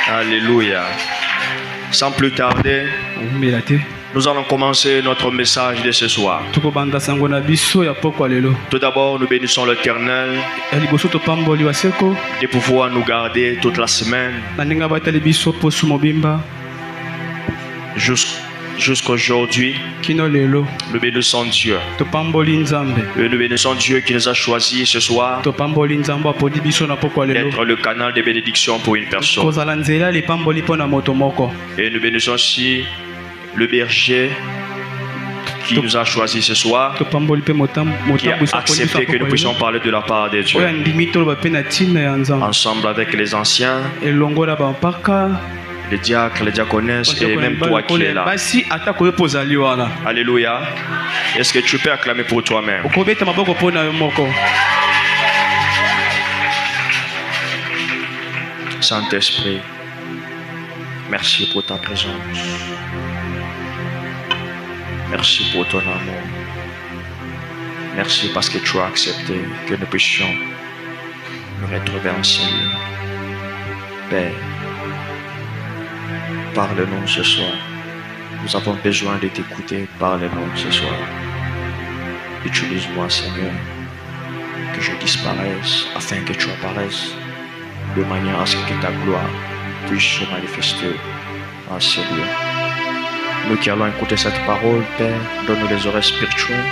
Alléluia. Sans plus tarder, nous allons commencer notre message de ce soir. Tout d'abord, nous bénissons l'Éternel de pouvoir nous garder toute la semaine jusqu'aujourd'hui. Nous bénissons Dieu. Nous bénissons Dieu qui nous a choisis ce soir d'être le canal de bénédiction pour une personne. Et nous bénissons aussi le berger qui nous a choisis ce soir, qui a accepté que nous puissions parler de la part de Dieu. Ensemble avec les anciens, les diacres, les diaconesses et même toi qui es là. Alléluia. Est-ce que tu peux acclamer pour toi-même? Saint-Esprit, merci pour ta présence. Merci pour ton amour. Merci parce que tu as accepté que nous puissions nous retrouver ensemble. Père, parle-nous ce soir. Nous avons besoin de t'écouter. Parle-nous ce soir. Utilise-moi, Seigneur, que je disparaisse afin que tu apparaisses, de manière à ce que ta gloire puisse se manifester en ce lieu. Nous qui allons écouter cette parole, Père, donne-nous les oreilles spirituelles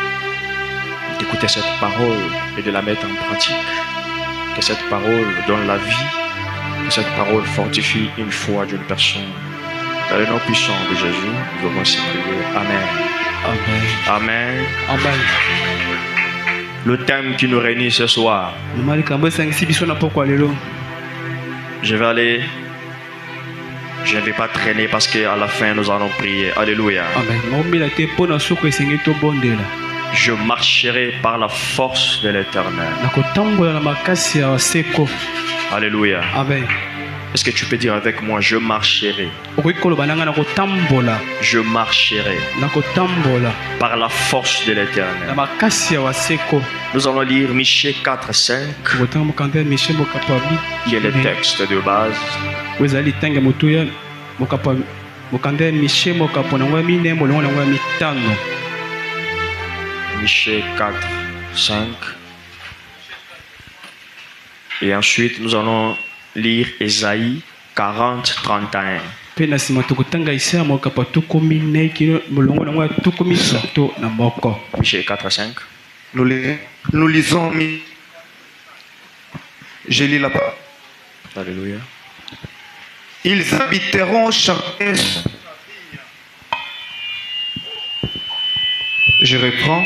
d'écouter cette parole et de la mettre en pratique. Que cette parole donne la vie, que cette parole fortifie une foi d'une personne. Dans le nom puissant de Jésus, nous avons ainsi prié. Amen. Amen. Amen. Le thème qui nous réunit ce soir. Je ne vais pas traîner parce qu'à la fin nous allons prier. Alléluia. Amen. Je marcherai par la force de l'Éternel. Alléluia. Amen. Est-ce que tu peux dire avec moi, je marcherai? Je marcherai par la force de l'Éternel. Nous allons lire Michée 4, 5, qui est le texte de base. Michée 4, 5. Et ensuite, nous allons lire Ésaïe 40, 31. Michée 4, 5. Nous lisons. Je lis la parole. Alléluia. Ils habiteront chacun. Je reprends.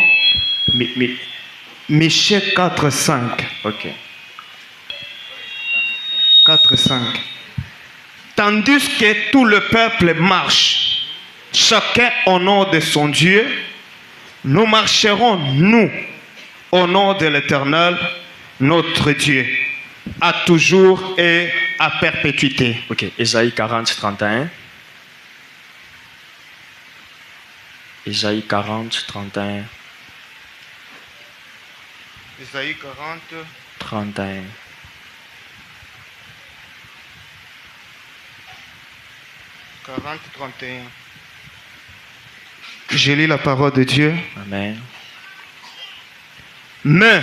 Michée 4, 5. Ok. 4, 5. Tandis que tout le peuple marche, chacun au nom de son Dieu, nous marcherons, nous, au nom de l'Éternel, notre Dieu, à toujours et à perpétuité. Ok, Ésaïe 40, 31. Ésaïe 40, 31. Ésaïe 40, 31. 40, 31. Je lis la parole de Dieu. Amen. Mais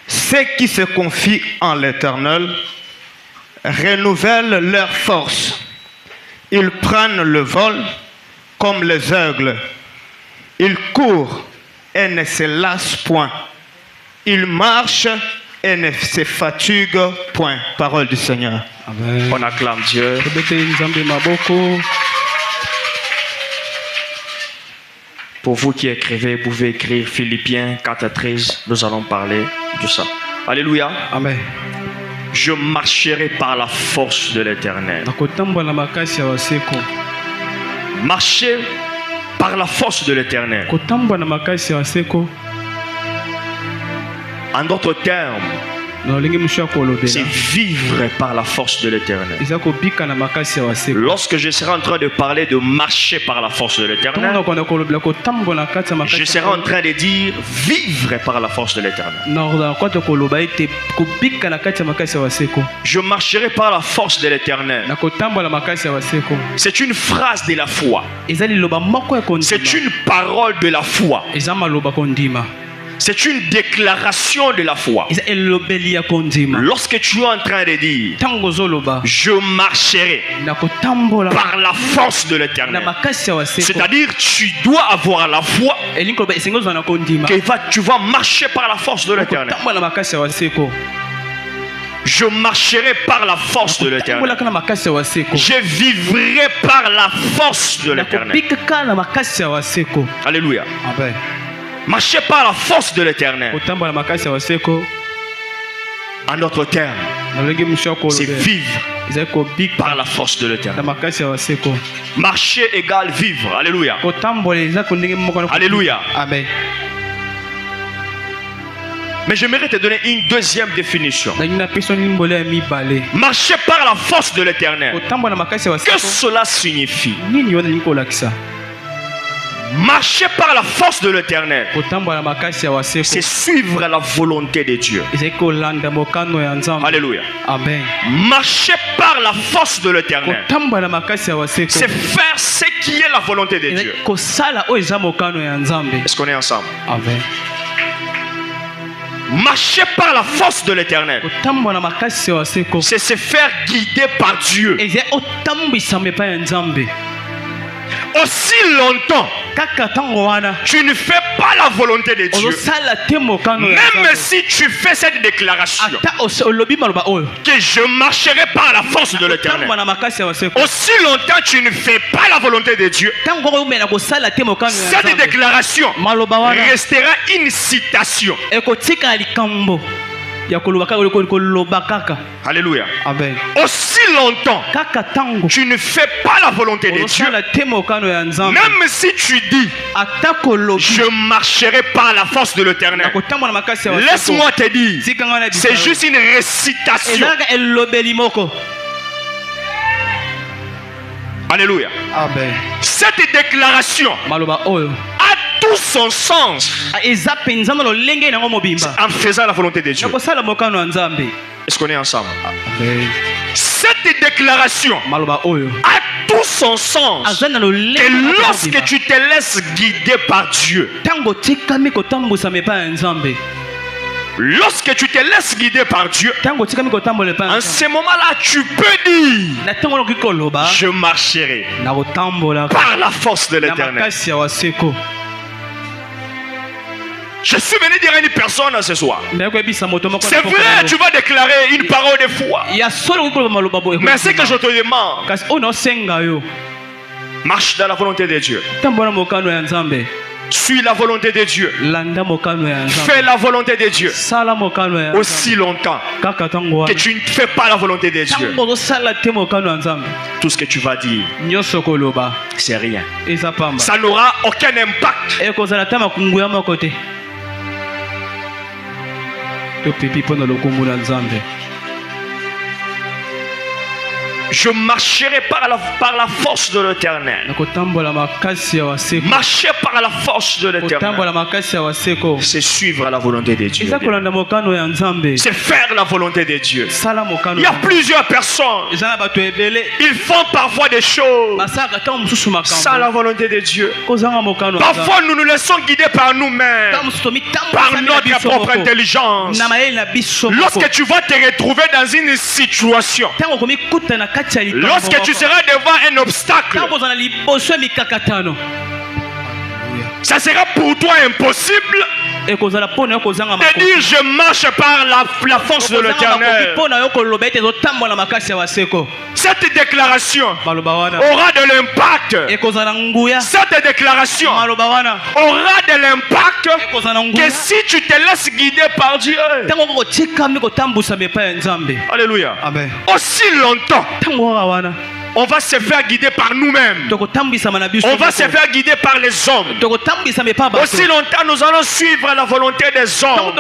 ceux qui se confient en l'Éternel renouvellent leur force. Ils prennent le vol comme les aigles. Ils courent et ne se lassent point. Ils marchent et ne se fatiguent point. Parole du Seigneur. Amen. On acclame Dieu. Pour vous qui écrivez, vous pouvez écrire Philippiens 4, 13. Nous allons parler de ça. Alléluia. Amen. Je marcherai par la force de l'Éternel. Marcher par la force de l'Éternel. En d'autres termes, C'est vivre par la force de l'Éternel. Lorsque je serai en train de parler de marcher par la force de l'Éternel, je serai en train de dire vivre par la force de l'Éternel. Je marcherai par la force de l'Éternel. C'est une phrase de la foi. C'est une parole de la foi. C'est une déclaration de la foi. Lorsque tu es en train de dire je marcherai par la force de l'Éternel, c'est-à-dire tu dois avoir la foi que tu vas marcher par la force de l'Éternel. Je marcherai par la force de l'Éternel. Je vivrai par la force de l'Éternel. Alléluia. Marcher par la force de l'Éternel. En d'autres termes, c'est vivre par la force de l'Éternel. Marcher égale vivre. Alléluia. Alléluia. Amen. Mais j'aimerais te donner une deuxième définition. Marcher par la force de l'Éternel. Que cela signifie? Marcher par la force de l'Éternel, c'est suivre la volonté de Dieu. Alléluia. Amen. Marcher par la force de l'Éternel, c'est faire ce qui est la volonté de Dieu. Est-ce qu'on est ensemble? Amen. Marcher par la force de l'Éternel, c'est se faire guider par Dieu. Aussi longtemps tu ne fais pas la volonté de Dieu, même si tu fais cette déclaration que je marcherai par la force de l'Éternel, aussi longtemps tu ne fais pas la volonté de Dieu, cette déclaration restera une citation. Alléluia. Amen. Aussi longtemps tu ne fais pas la volonté de Dieu, même si tu dis je marcherai par la force de l'Éternel, laisse-moi te dire, c'est juste une récitation. Alléluia. Amen. Cette déclaration a tout son sens en faisant la volonté de Dieu. Est-ce qu'on est ensemble? Amen. Cette déclaration a tout son sens que lorsque tu te laisses guider par Dieu, lorsque tu te laisses guider par Dieu, en ce moment-là, tu peux dire je marcherai par la force de l'Éternel. Je suis venu dire à une personne ce soir, c'est vrai, tu vas déclarer une parole de foi, mais ce que je te demande, marche dans la volonté de Dieu. Suis la volonté de Dieu. Fais la volonté de Dieu aussi longtemps que tu ne fais pas la volonté de Dieu. Tout ce que tu vas dire, c'est rien. Ça n'aura aucun impact. Je marcherai par la force de l'Éternel. Marcher par la force de l'Éternel, c'est suivre la volonté de Dieu. C'est faire la volonté de Dieu. Il y a plusieurs personnes, ils font parfois des choses sans la volonté de Dieu. Parfois nous nous laissons guider par nous-mêmes, par notre propre intelligence. Lorsque tu vas te retrouver dans une situation, lorsque tu seras devant un obstacle, ça sera pour toi impossible de dire je marche par la force de l'Éternel. Cette déclaration aura de l'impact. Cette déclaration aura de l'impact que si tu te laisses guider par Dieu. Alléluia. Amen. Aussi longtemps on va se faire guider par nous-mêmes, on va se faire guider par les hommes, aussi longtemps nous allons suivre la volonté des hommes.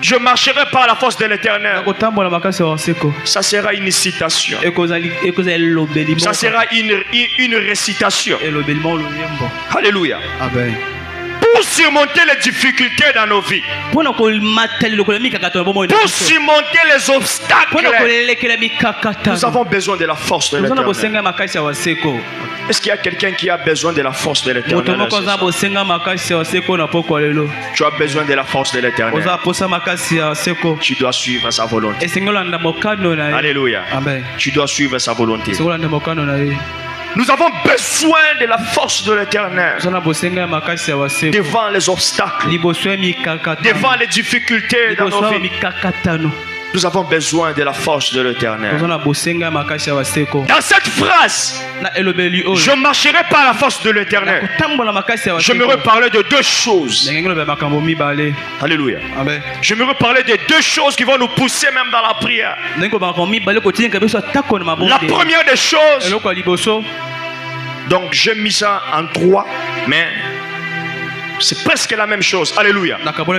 Je marcherai par la force de l'Éternel. nakotambola makasi ya waseko. Ça sera une citation. Ekozali elobeli moko. Ça sera une récitation. Elobeli moko loyembo. Alléluia. Amen. Pour surmonter les difficultés dans nos vies. Pour surmonter les obstacles. Nous avons besoin de la force de l'Éternel. Est-ce qu'il y a quelqu'un qui a besoin de la force de l'Éternel? Tu as besoin de la force de l'Éternel. Tu dois suivre sa volonté. Alléluia. Amen. Tu dois suivre sa volonté. Nous avons besoin de la force de l'Éternel devant les obstacles, devant les difficultés dans nos vies. Nous avons besoin de la force de l'Éternel. Dans cette phrase, je marcherai par la force de l'Éternel. Je me reparler de deux choses. Alléluia. Amen. Je me reparler de deux choses qui vont nous pousser même dans la prière. La première des choses, donc j'ai mis ça en trois, mais c'est presque la même chose. Alléluia. La première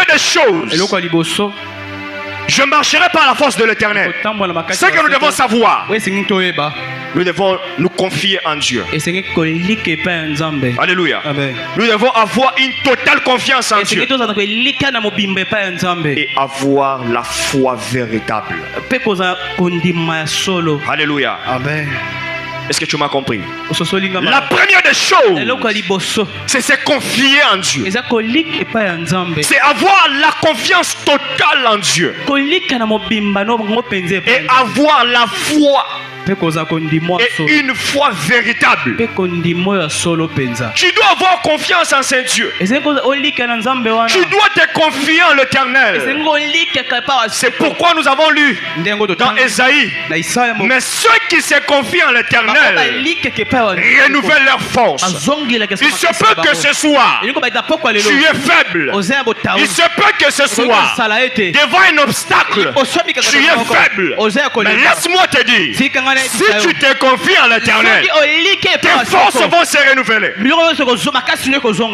des choses, je marcherai par la force de l'Éternel. Ce que nous devons savoir, nous devons nous confier en Dieu. Alléluia. Amen. Nous devons avoir une totale confiance en Dieu et avoir la foi véritable. Alléluia. Amen. Est-ce que tu m'as compris? La première des choses, c'est se confier en Dieu. C'est avoir la confiance totale en Dieu. Et avoir la foi. Et une foi véritable. Tu dois avoir confiance en ce Dieu. Tu dois te confier en l'Éternel. C'est pourquoi nous avons lu dans Ésaïe, mais ceux qui se confient en l'Éternel renouvellent leur force. Il se peut que ce soir tu es faible. Il se peut que ce soir devant un obstacle tu es faible. Mais laisse-moi te dire, si tu te confies en l'Éternel, tes forces vont se renouveler.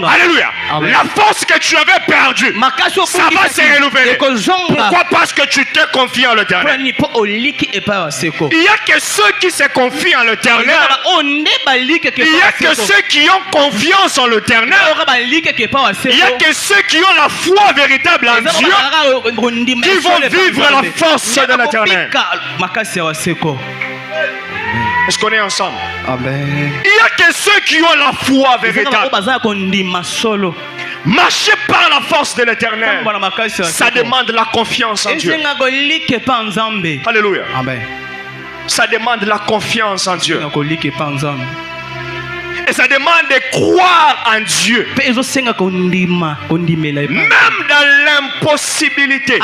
Alléluia. La force que tu avais perdue, ça va se renouveler. Pourquoi? Parce que tu te confies en l'Éternel. Il n'y a que ceux qui se confient en l'Éternel. Il n'y a que ceux qui ont confiance en l'Éternel. Il n'y a que ceux qui ont la foi véritable en Dieu qui vont vivre la force de l'Éternel. Est-ce qu'on est ensemble? Amen. Il n'y a que ceux qui ont la foi véritable. Marcher par la force de l'Éternel, ça demande la confiance en Dieu. Alléluia. Amen. Ça demande la confiance en Dieu. Et ça demande de croire en Dieu. Même dans l'impossibilité.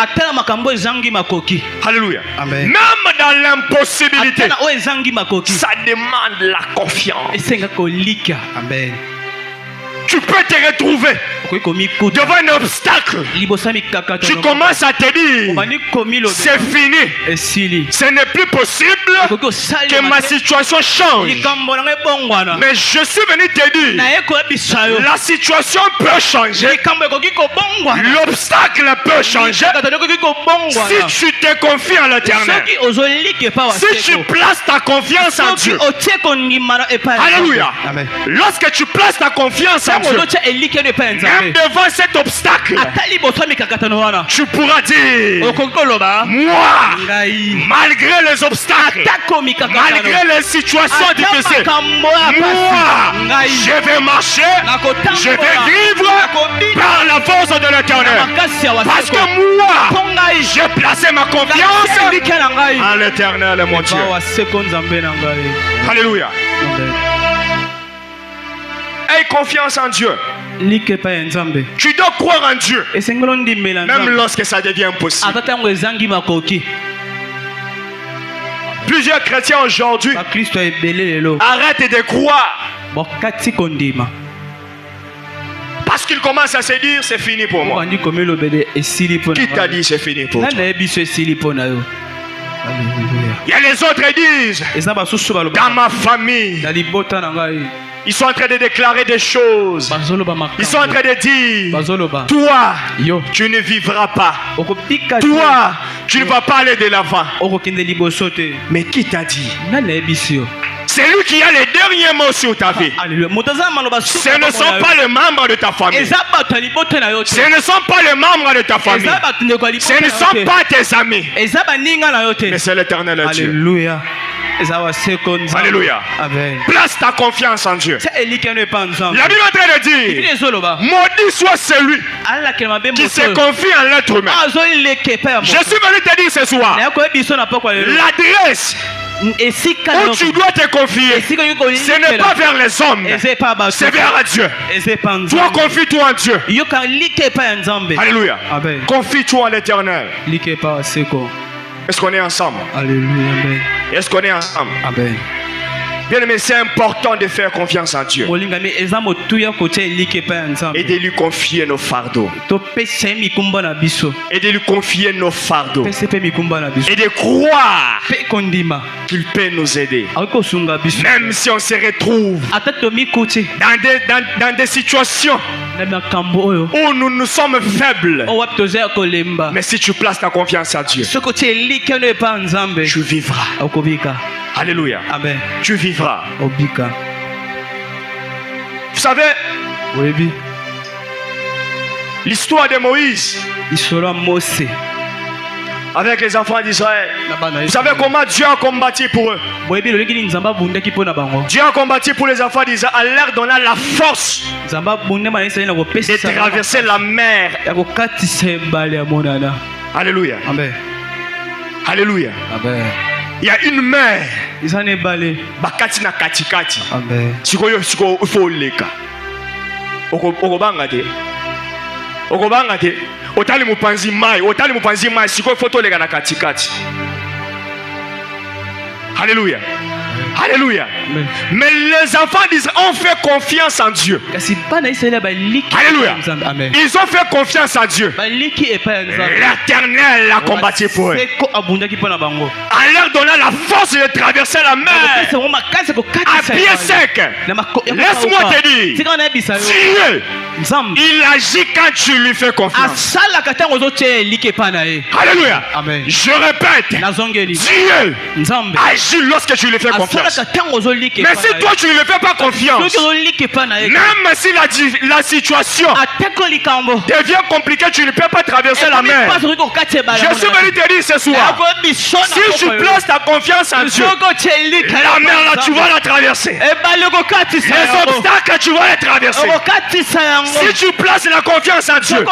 Alléluia. Amen. Même dans l'impossibilité, ça demande la confiance. Amen. Tu peux te retrouver devant un obstacle. Tu commences à te dire, c'est fini. Ce n'est plus possible que ma situation change. Mais je suis venu te dire, la situation peut changer. L'obstacle peut changer. Si tu te confies en l'Éternel, si tu places ta confiance en Dieu. Alléluia. Lorsque tu places ta confiance en Dieu, même devant cet obstacle, tu pourras dire, moi, malgré les obstacles, malgré les situations difficiles, moi, je vais marcher, je vais vivre par la force de l'Éternel. Parce que moi, j'ai placé ma confiance en l'Éternel, mon Dieu. Alléluia. Aie confiance en Dieu. Tu dois croire en Dieu, même lorsque ça devient impossible. Plusieurs chrétiens aujourd'hui arrêtent de croire parce qu'ils commencent à se dire c'est fini pour moi. Qui t'a dit c'est fini pour toi? Il y a les autres qui disent dans ma famille, Ils sont en train de déclarer des choses. Ils sont en train de dire, toi, tu ne vivras pas. Toi, tu ne vas pas aller de l'avant. Mais qui t'a dit? C'est lui qui a les derniers mots sur ta vie. Ce ne sont pas les membres de ta famille. Ce ne sont pas les membres de ta famille. Ce ne sont pas tes amis. Mais c'est l'Éternel Dieu. Alléluia. Alléluia. Amen. Place ta confiance en Dieu. La Bible est en train de dire, maudit soit celui qui se confie en l'être humain. Je suis venu te dire ce soir, l'adresse où tu dois te confier, ce n'est pas vers les hommes, c'est vers Dieu. Toi, confie-toi en Dieu. Alléluia. Confie-toi en l'Éternel. Est-ce qu'on est ensemble? Alléluia. Est-ce qu'on est ensemble? Amen. Bien aimé, c'est important de faire confiance en Dieu et de lui confier nos fardeaux. Et de lui confier nos fardeaux. Et de croire qu'il peut nous aider. Même si on se retrouve dans des situations où nous nous sommes faibles. Mais si tu places ta confiance en Dieu, tu vivras. Alléluia. Amen. Tu vivras. Obika. Vous savez, l'histoire de Moïse avec les enfants d'Israël. Vous savez comment Dieu a combattu pour eux? Dieu a combattu pour les enfants d'Israël en leur donnant la force de traverser la mer. Alléluia. Amen. Alléluia. Amen. Il y a une mer. Bakati na katikati. Amen. Sikoyo faut leka. Okobanga te. Otali mupanzi mai sikoyo faut leka na katikati. Alléluia. Alléluia. Mais les enfants d'Israël ont fait confiance en Dieu. Alléluia. Ils ont fait confiance en Dieu. L'Éternel a combattu pour eux. En leur donnant la force de traverser la mer à pied sec. Laisse-moi te dire, Dieu, il agit quand tu lui fais confiance. Alléluia. Amen. Je répète, Dieu agit lorsque tu lui fais confiance. Mais si toi tu ne lui fais pas confiance, même si la situation devient compliquée, tu ne peux pas traverser la mer. Je suis venu te dire ce soir, si tu places ta confiance en Dieu, la mer là tu vas la traverser. Les obstacles tu vas les traverser. Si tu places la confiance en Dieu, même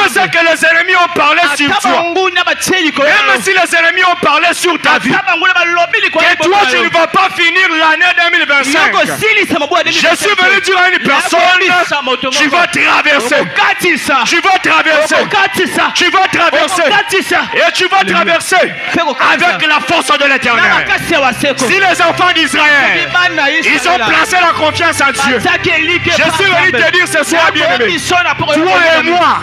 si que les ennemis ont parlé sur toi, même si les ennemis ont parlé sur ta vie, que toi tu ne vas pas finir l'année 2025. Je suis venu dire à une personne, tu vas traverser. Tu vas traverser. Tu vas traverser. Et tu vas traverser avec la force de l'Éternel. Si les enfants d'Israël, ils ont placé la confiance en Dieu, je suis venu te dire ce soir, bien-aimé, toi et moi,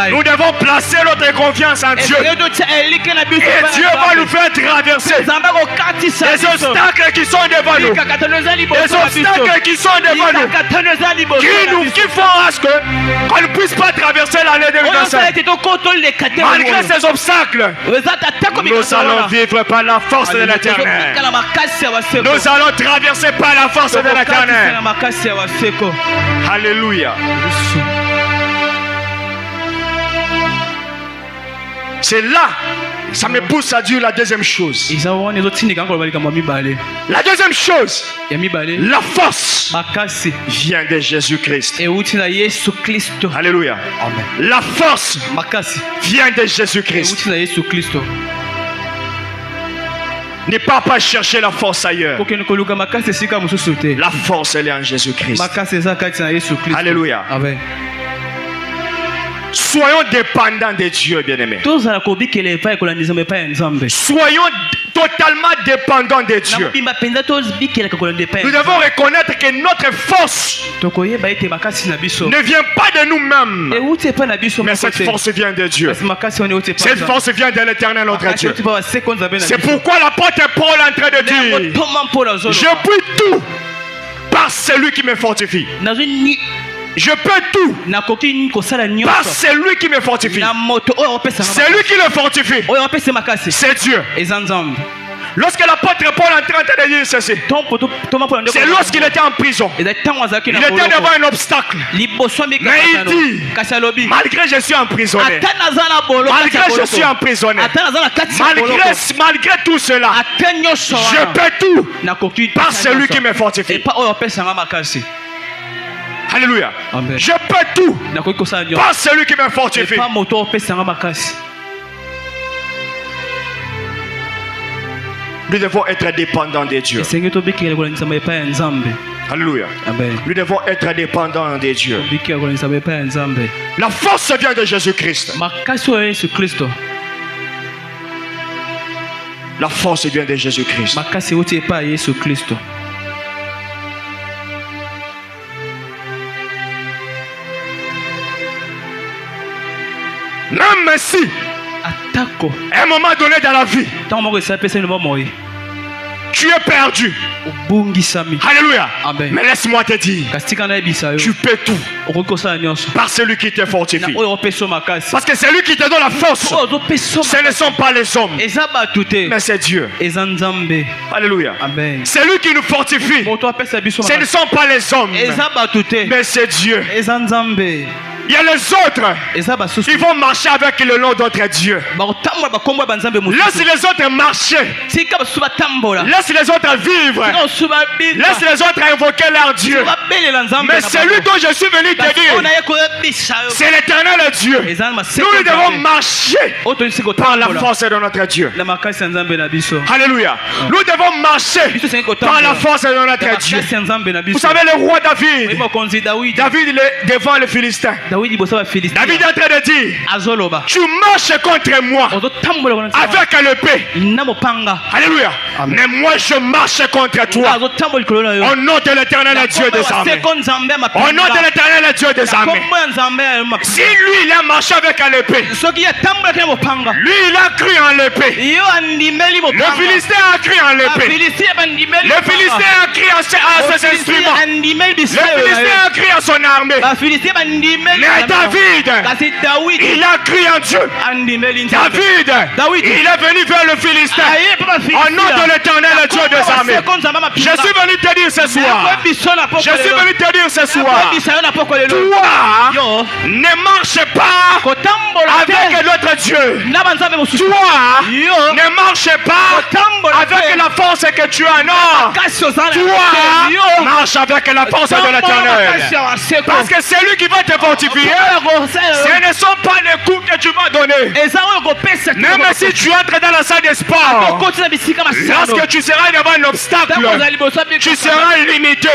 nous devons placer notre confiance en Dieu. Et Dieu va nous faire traverser les obstacles qui sont devant nous. Les obstacles qui sont devant nous. Qui font à ce qu'on ne puisse pas traverser l'année 2025. Malgré ces obstacles, nous allons vivre par la force de l'Éternel. Nous allons traverser par la force de l'Éternel. Alléluia. C'est là, ça me pousse à dire la deuxième chose. La deuxième chose, la force vient de Jésus-Christ. Alléluia. La force vient de Jésus-Christ. Ne pars pas chercher la force ailleurs. La force, elle est en Jésus-Christ. Alléluia. Amen. Soyons dépendants de Dieu, bien-aimés. Soyons totalement dépendants de Dieu. Nous devons reconnaître que notre force ne vient pas de nous-mêmes, mais cette force vient de Dieu. Cette force vient de l'Éternel notre Dieu. C'est pourquoi l'apôtre Paul est en train de dire, je puis tout par celui qui me fortifie. nazwi ni Je peux tout nakoki kosala par nyonso celui qui me fortifie. na moto oyo opesa Celui qui le fortifie, oyo opesa makasi c'est Dieu. eza nzambe. Lorsque l'apôtre Paul est en train de dire ceci, c'est lorsqu'il était en prison. Il était devant un obstacle. Mais il dit, malgré je suis emprisonné, malgré je suis emprisonné, malgré tout cela, je peux tout par celui qui me fortifie. Alléluia. Amen. Je peux tout par celui qui me fortifie. Nous devons être dépendants de Dieu. Alléluia. Amen. Nous devons être dépendants de Dieu. La force vient de Jésus-Christ. La force vient de Jésus-Christ. Même si, à un moment donné dans la vie, tu es perdu. Alléluia. Amen. Mais laisse-moi te dire, tu peux tout par celui qui te fortifie. Parce que celui qui te donne la force, ce ne sont pas les hommes, mais c'est Dieu. Alléluia. Amen. Celui qui nous fortifie, ce ne sont pas les hommes, mais c'est Dieu. Il y a les autres, ils vont marcher avec le nom d'autres dieux. Laisse les autres marcher. Laisse les autres vivre. Laisse les autres invoquer leur Dieu. Mais celui dont je suis venu te dire, c'est l'éternel Dieu. Nous devons marcher par la force de notre Dieu. Alléluia. Nous devons marcher par la force de notre Dieu. Vous savez, le roi David, David il est devant les Philistins. David est en train de dire, tu marches contre moi avec l'épée. Alléluia. Amen. Mais moi je marche contre toi au nom de l'éternel Dieu des armées. Au nom de l'éternel Dieu des armées. Si lui il a marché avec l'épée, lui il a cru en l'épée. Le Philistin a cru en l'épée. Le Philistin a cru à ses instruments. Le Philistin a cru à son armée. Mais David, il a cru en Dieu. David, il est venu vers le Philistin au nom de l'éternel Dieu des armées. Je suis venu te dire ce soir, toi, ne marche pas avec l'autre Dieu. Toi, ne marche pas avec la force que tu as. Non, toi, marche avec la force de l'éternel. Parce que c'est lui qui va te fortifier. Ce ne sont pas les coups que tu vas donner. Même si tu entres dans la salle de sport, lorsque tu seras devant un obstacle, tu seras limité.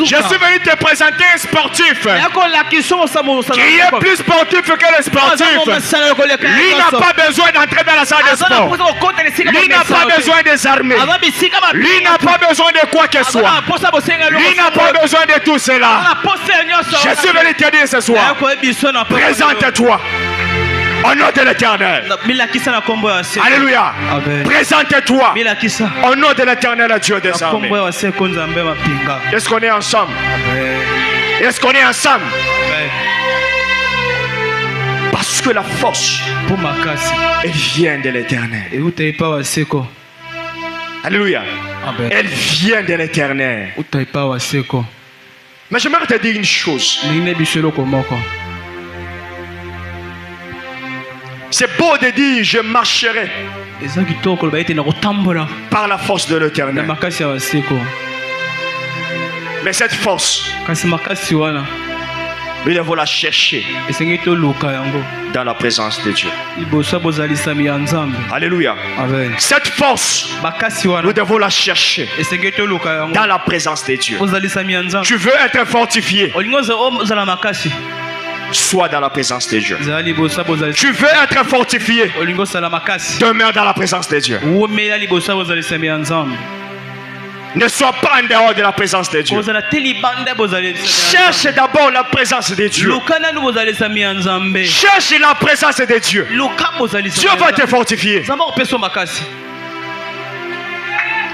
Je suis venu te présenter un sportif qui est plus sportif que le sportif. Lui n'a pas besoin d'entrer dans la salle de sport. Lui n'a pas besoin des armées. Lui n'a pas besoin de quoi que ce soit. Lui n'a pas besoin de tout cela. Je suis venu te dire ce soir, présente-toi au nom de l'éternel. Alléluia. Présente-toi au nom de l'éternel Dieu des armées. Est-ce qu'on est ensemble? Est-ce qu'on est ensemble? Parce que la force, elle vient de l'éternel. Alléluia. Elle vient de l'éternel. Mais j'aimerais te dire une chose. C'est beau de dire je marcherai par la force de l'éternel. Mais cette force, nous devons la chercher dans la présence de Dieu. Alléluia. Cette force, nous devons la chercher dans la présence de Dieu. Tu veux être fortifié, sois dans la présence de Dieu. Tu veux être fortifié, demeure dans la présence de Dieu. Ne sois pas en dehors de la présence de Dieu. Cherche d'abord la présence de Dieu. Cherche la présence de Dieu. Dieu va te fortifier.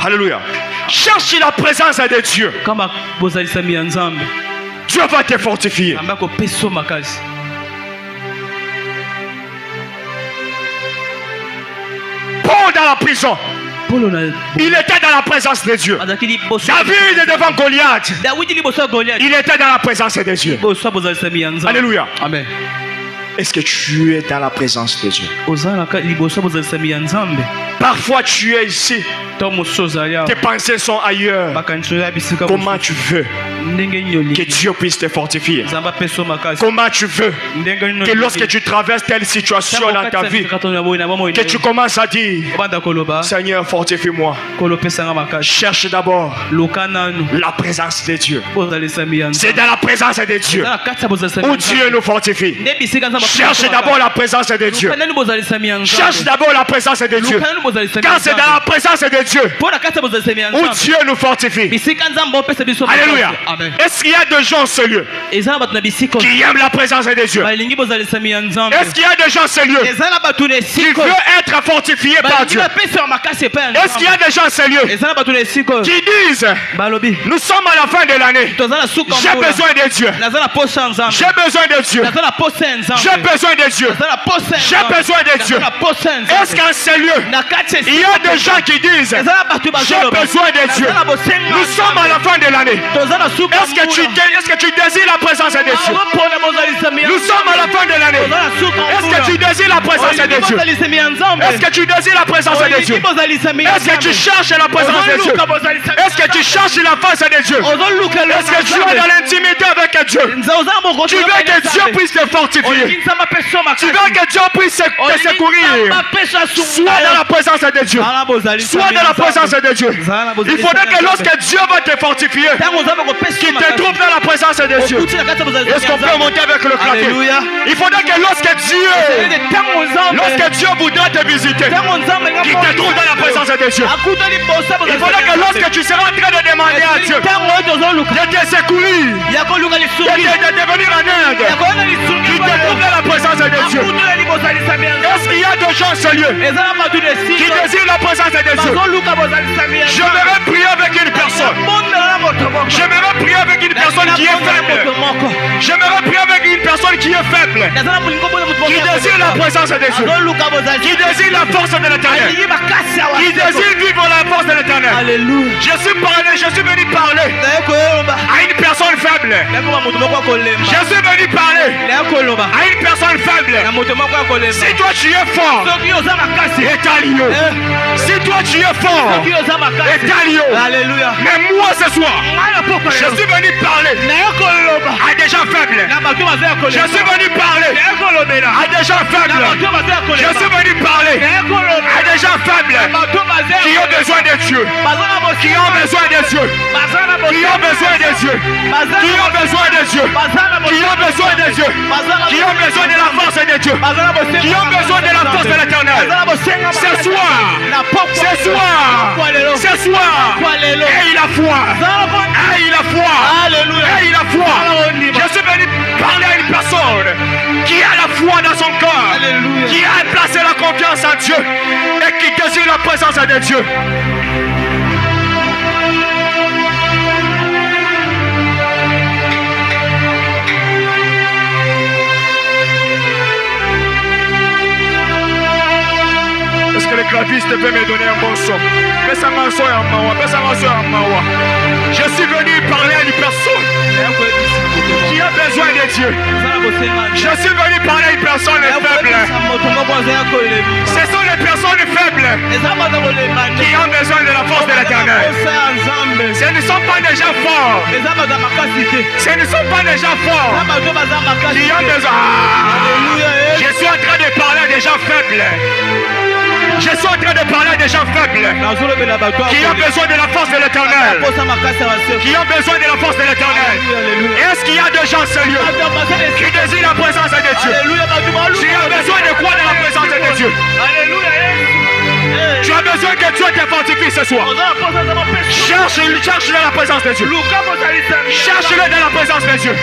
Alléluia. Cherche la présence de Dieu. Kama bozalisami ya Nzambe. Dieu va te fortifier. Amba ko peso makasi. Paul dans la prison. Paulo na Il était dans la présence de Dieu. azaki liboso. David est devant Goliath. Dawidi liboso ya Goliath. Il était dans la présence de Dieu. Liboso bozalisami ya Nzambe. Alléluia. Amen. Est-ce que tu es dans la présence de Dieu? Ozalaka liboso bozalisami ya Nzambe. Parfois tu es ici. To mosoza ya. Tes pensées sont ailleurs. Bakancho ya bisika. Comment tu veux ndenge nyoli. que Dieu puisse te fortifier? Nzamba peso makasi. Comment tu veux Ndenge nyoli. que lorsque tu traverses telle situation dans ta vie, que tu commences à dire, banda koloba. Seigneur, fortifie-moi. Kolo pesanga makasi. Cherche d'abord Lokananu. la présence de Dieu. Bozalisami ya Nzambe. C'est dans la présence de Dieu Na katsa bozalisami. où Dieu nous fortifie. Nde bisika Nzamba. Cherche d'abord la présence de Dieu. Lokananu bozalisami ya Nzambe. Cherche d'abord la présence de Dieu. Lokananu bozalisami. Car c'est dans la présence de Dieu Pona katsa bozalisami ya où Nzambe. Dieu nous fortifie. Bisika Nzambe opesa biso. Alléluia. Amen. Est-ce qu'il y a des gens sérieux Ezala batu na bisiko. qui aiment la présence de Dieu? Balingi bozalisami ya Nzambe. Est-ce qu'il y a des gens sérieux Ezala batu na qui esiko. veulent être fortifiés par Dieu? Pesa makasi pa ya Est-ce qu'il y a des gens sérieux Ezala batu na esiko. qui disent, Balobi. nous sommes à la fin de l'année, Tozala suka j'ai besoin de Dieu, Nazala posa Nzambe. j'ai besoin de Dieu, Nazala posa Nzambe. j'ai besoin de Dieu, Nazala posa j'ai besoin de Dieu. Nazala posa Nzambe. Est-ce qu'en sérieux, Na kati il y a des gens qui disent, Ezala batu j'ai besoin de Dieu, nous sommes à la fin de l'année? Tozala suka. Est-ce que tu désires la présence de Dieu? Nous sommes à la fin de l'année. Est-ce que tu désires la présence de Dieu? Est-ce que tu désires la présence de Dieu? Est-ce que tu cherches la présence de Dieu? Est-ce que tu cherches la face de Dieu? Est-ce que tu es dans l'intimité avec Dieu? Tu veux que Dieu puisse te fortifier. Tu veux que Dieu puisse te secourir. Sois dans la présence de Dieu. Sois dans la présence de Dieu. Il faudrait que lorsque Dieu va te fortifier, qu'il te trouve dans la présence de Dieu. Est-ce qu'on peut monter avec le clavier? Il faudrait que lorsque Dieu voudra te visiter, qu'il te trouve dans la présence de Dieu. Il faudrait que lorsque tu seras en train de demander à Dieu de te secourir, de devenir en aide, qu'il te trouve dans la présence de Dieu. Est-ce qu'il y a des gens sérieux qui désirent la présence de Dieu? J'aimerais prier avec une personne. J'aimerais prier avec une personne qui est faible. J'aimerais prier avec une personne qui est faible, qui désire la présence de Dieu, qui désire la force de l'Éternel, qui désire vivre la force de l'Éternel. Je suis venu parler à une personne faible. Je suis venu parler à une personne faible. Si toi tu es fort, étalio. Si toi tu es fort, étalio. Mais moi ce soir, je suis venu parler à des gens faibles. Je suis venu parler à des gens faibles. Je suis venu parler à des gens faibles qui ont besoin de Dieu, qui ont besoin de Dieu, qui ont besoin de Dieu, qui ont besoin de Dieu, qui ont besoin de Dieu, qui ont besoin de la force de Dieu, qui ont besoin de la force de l'Éternel. Ce soir, aie la foi, aie la foi, aie la foi. Je suis venu parler à une personne qui a la foi dans son corps, qui a placé la confiance en Dieu et qui désire la présence de Dieu. Est-ce que le claviste peut me donner un bon son? Je suis venu parler à une personne qui a besoin de Dieu. Je suis venu parler à une personne faible. Ce sont les personnes faibles qui ont besoin de la force de l'Éternel. Ce ne sont pas des gens forts. Ce ne sont pas des gens forts qui ont besoin. Je suis en train de parler à des gens faibles. Je suis en train de parler à des gens faibles qui ont besoin de la force de l'Éternel. Qui ont besoin de la force de l'Éternel. Est-ce qu'il y a des gens sérieux qui désirent la présence de Dieu? Tu as besoin de quoi dans la présence de Dieu? Tu as besoin que Dieu te fortifie ce soir. Cherche-le dans la présence de Dieu. Cherche-le dans la présence de Dieu.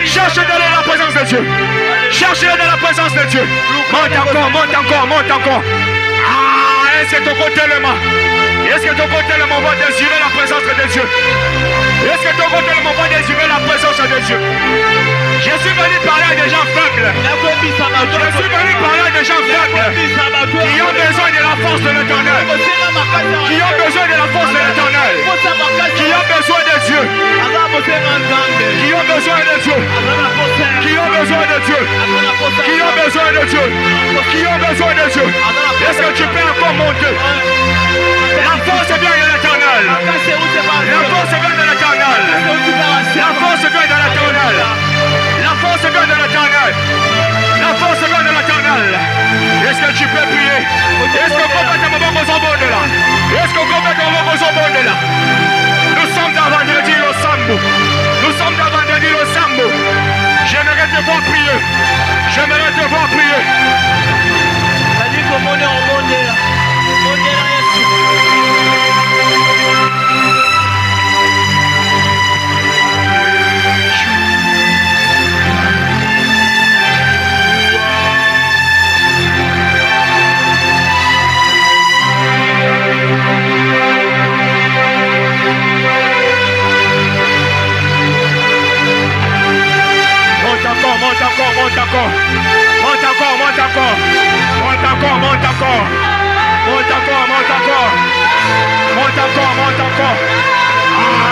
Cherche-le dans la présence de Dieu. Cherche-le dans la présence de Dieu. Monte encore, monte encore, monte encore. Ah, Est-ce que ton côté tellement? Est-ce que ton côté tellement va désirer la présence de Dieu? Est-ce que ton côté tellement va désirer la présence de Dieu? Je suis venu parler à des gens faibles. Je suis venu parler à des gens faibles qui ont besoin de la force de l'Éternel. Qui ont besoin de la force de l'Éternel. Qui ont besoin de Dieu. Qui ont besoin de Dieu. Qui ont besoin de Dieu. Qui ont besoin de Dieu. Qui ont besoin de Dieu. Est-ce que tu peux encore monter? La force vient de l'Éternel. La force vient de l'Éternel. La force vient de l'Éternel. La force vient de l'Éternel. La force vient de l'Éternel. Est-ce que tu peux prier? Est-ce que complètement besoin de là? Est-ce que complètement besoin de là? Nous sommes dans vendredi au Sambo. Nous sommes dans vendredi au Sambo. J'aimerais te voir prier. J'aimerais te voir prier. Monte encore, monte encore, monte encore. Monte encore, monte encore. Monte encore, monte encore. Monte encore, monte encore. Monte encore, monte encore.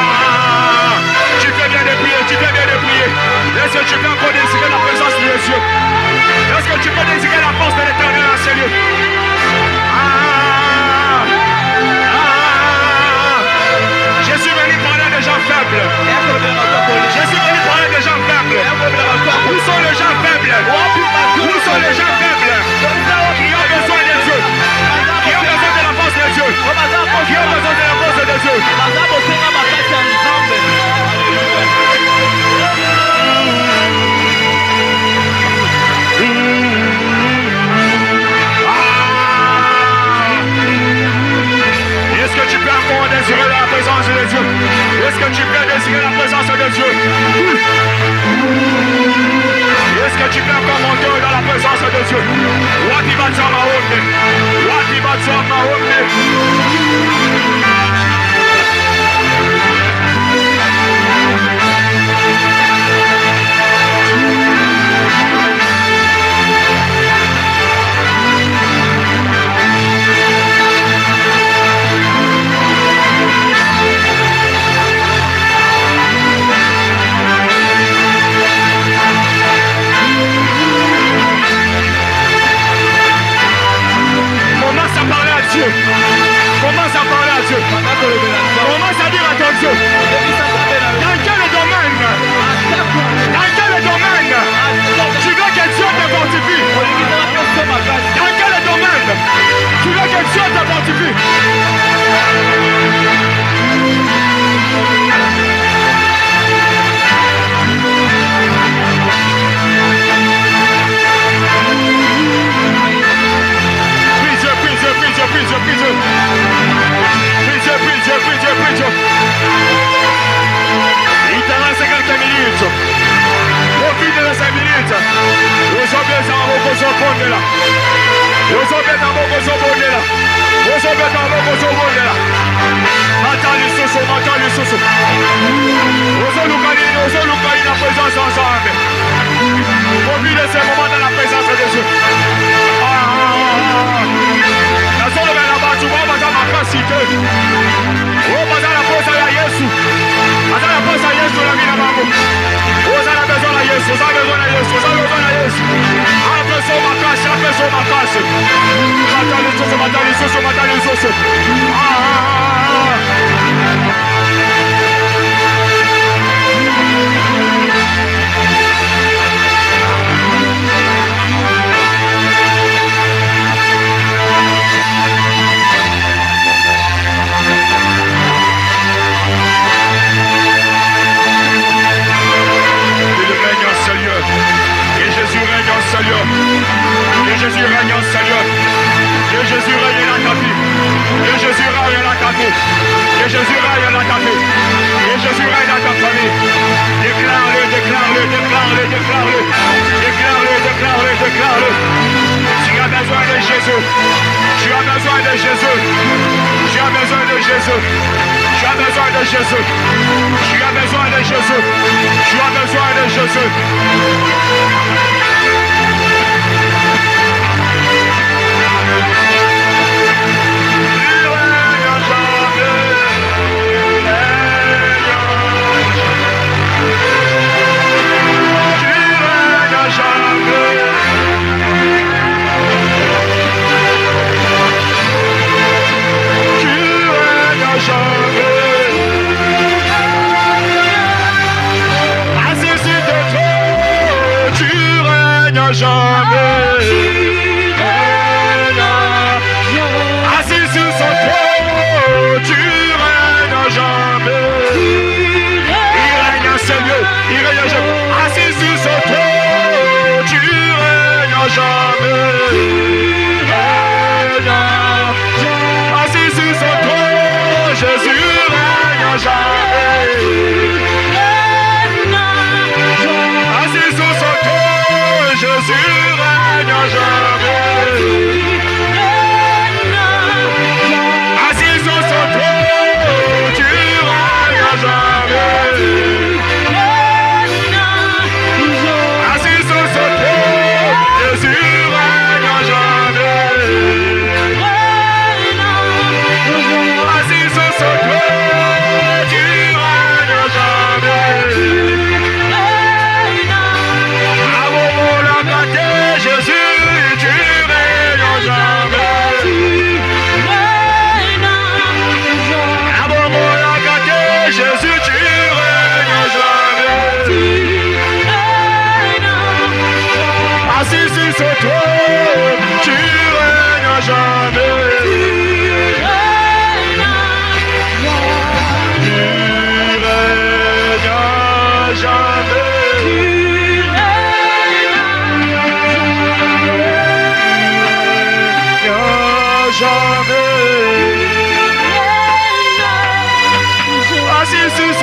Ah, tu fais bien de prier, tu fais bien de prier. Est-ce que tu peux encore désirer la présence de Dieu? Est-ce que tu peux désirer la force de l'Éternel dans ce lieu? Je suis venu parler des gens faibles. Je suis venu parler des gens faibles. Où sont les gens faibles? Où sont les gens faibles? Qui ont besoin de Dieu? Qui ont besoin de la force de Dieu? Qui ont besoin de la force de Dieu? Est-ce que tu peux encore désirer la présence de Dieu? Est-ce que tu peux désirer la présence de Dieu? Est-ce que tu peux encore monter dans la présence de Dieu? Wati batsama onde. Wati batsama onde. Commence à parler à Dieu. Commence à parler à Dieu. Commence à dire à ton Dieu. Dans quel domaine? Dans quel domaine? Tu veux que Dieu te fortifie? Dans quel domaine? Tu veux que Dieu te fortifie? Il te reste quelques minutes. Profite de ces minutes. Vous avez un mot pour se là. Vous avez un mot pour se là. Vous avez un mot pour se là. Matali soso, matali soso. Vous allez la présence ensemble. Profite de ces moments dans la présence de Dieu. Tu vas passer ma capacité. Oh, passer la force à Jésus. Passer la force à Jésus, la vie de maman. Oh, ça a besoin de Jésus, ça a besoin de Jésus, ça a besoin de Jésus. Appelle-toi ma casse, appelle-toi ma casse. Matali soso, matali soso. Seigneur, que Jésus règne en Seigneur, que Jésus règne dans ta vie, que Jésus règne dans ta vie, que Jésus règne dans ta vie, que Jésus règne dans ta famille. Déclare-le, déclare-le, déclare-le, déclare-le, déclare-le, déclare-le, déclare-le. Tu as besoin de Jésus, tu as besoin de Jésus. Jésus. Tu as besoin de Jésus. Tu as besoin de Jésus. Tu as besoin de Jésus.